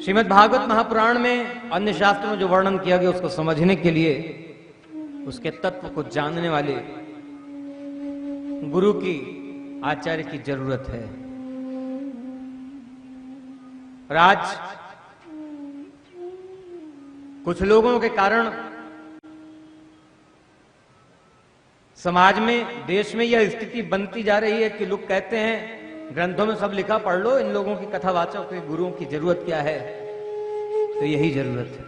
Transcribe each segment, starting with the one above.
श्रीमद् भागवत महापुराण में अन्य शास्त्रों में जो वर्णन किया गया उसको समझने के लिए उसके तत्व को जानने वाले गुरु की, आचार्य की जरूरत है। और आज कुछ लोगों के कारण समाज में, देश में यह स्थिति बनती जा रही है कि लोग कहते हैं ग्रंथों में सब लिखा, पढ़ लो, इन लोगों की कथावाचक के गुरुओं की जरूरत क्या है। तो यही जरूरत है,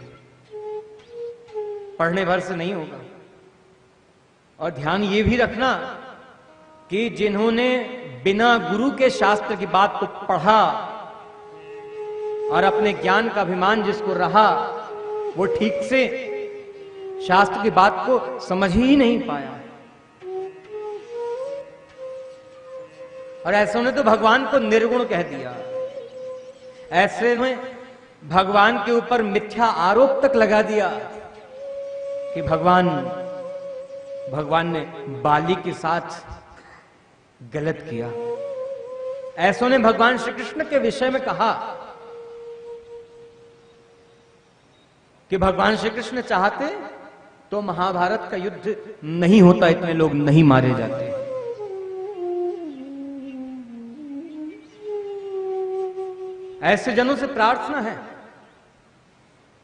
पढ़ने भर से नहीं होगा। और ध्यान ये भी रखना कि जिन्होंने बिना गुरु के शास्त्र की बात को पढ़ा और अपने ज्ञान का अभिमान जिसको रहा, वो ठीक से शास्त्र की बात को समझ ही नहीं पाया। और ऐसे ने तो भगवान को निर्गुण कह दिया। ऐसे में भगवान के ऊपर मिथ्या आरोप तक लगा दिया कि भगवान ने बाली के साथ गलत किया। ऐसों ने भगवान श्री कृष्ण के विषय में कहा कि भगवान श्री कृष्ण चाहते तो महाभारत का युद्ध नहीं होता, इतने लोग नहीं मारे जाते। ऐसे जनों से प्रार्थना है,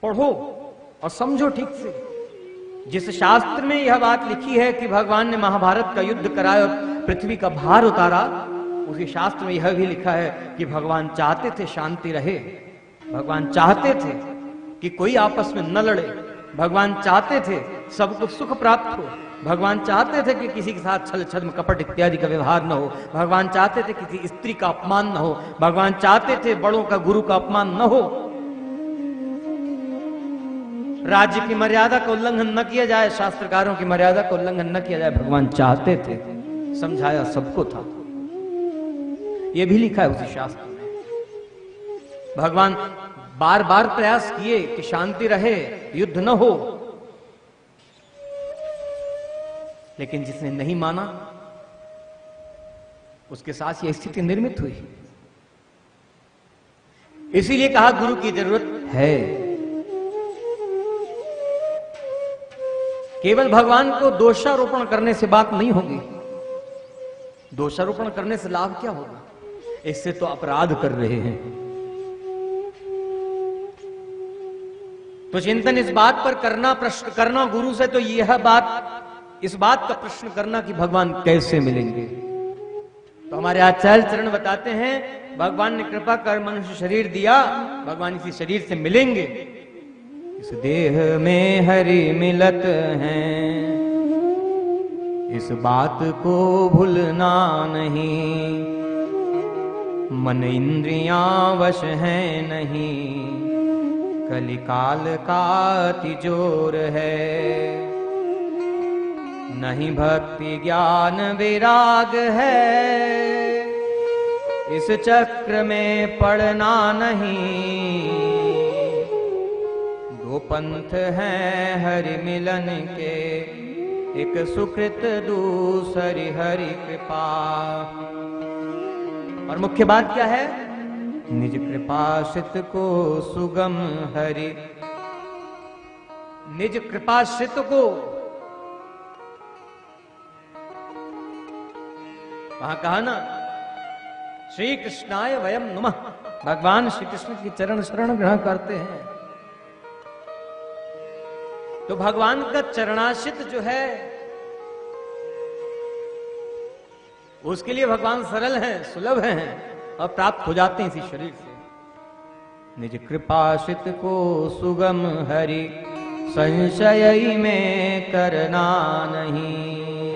पढ़ो और समझो ठीक से। जिस शास्त्र में यह बात लिखी है कि भगवान ने महाभारत का युद्ध कराया और पृथ्वी का भार उतारा, उसी शास्त्र में यह भी लिखा है कि भगवान चाहते थे शांति रहे, भगवान चाहते थे कि कोई आपस में न लड़े, भगवान चाहते थे सबको सुख प्राप्त हो, भगवान चाहते थे कि किसी के साथ छल छद्म कपट इत्यादि का व्यवहार न हो, भगवान चाहते थे किसी स्त्री का अपमान न हो, भगवान चाहते थे बड़ों का, गुरु का अपमान न हो, राज्य की मर्यादा का उल्लंघन न किया जाए, शास्त्रकारों की मर्यादा का उल्लंघन न किया जाए। भगवान चाहते थे, समझाया सबको था। यह भी लिखा है उसी शास्त्र में। भगवान बार बार प्रयास किए कि शांति रहे, युद्ध न हो, लेकिन जिसने नहीं माना उसके साथ यह स्थिति निर्मित हुई। इसीलिए कहा गुरु की जरूरत है। केवल भगवान को दोषारोपण करने से बात नहीं होगी। दोषारोपण करने से लाभ क्या होगा? इससे तो अपराध कर रहे हैं। तो चिंतन इस बात पर करना, प्रश्न करना गुरु से, तो यह बात, इस बात का प्रश्न करना कि भगवान कैसे मिलेंगे। तो हमारे आचार्य चरण बताते हैं भगवान ने कृपा कर मनुष्य शरीर दिया, भगवान इसी शरीर से मिलेंगे। इस देह में हरि मिलत हैं, इस बात को भूलना नहीं, मन इंद्रियां वश हैं नहीं, कलिकाल का तिजोर है, नहीं भक्ति ज्ञान विराग है, इस चक्र में पड़ना नहीं, दो पंथ हैं हरि मिलन के, एक सुकृत दूसरी हरि कृपा। और मुख्य बात क्या है? निज कृपाश्रित को सुगम हरि, निज कृपाश्रित को, वहां कहा ना श्री कृष्णाय वयम नमः, भगवान श्री कृष्ण की चरण शरण ग्रहण करते हैं। तो भगवान का चरणाश्रित जो है उसके लिए भगवान सरल हैं, सुलभ हैं और प्राप्त हो जाते हैं इसी शरीर से। निज कृपाश्रित को सुगम हरि, संशय में करना नहीं।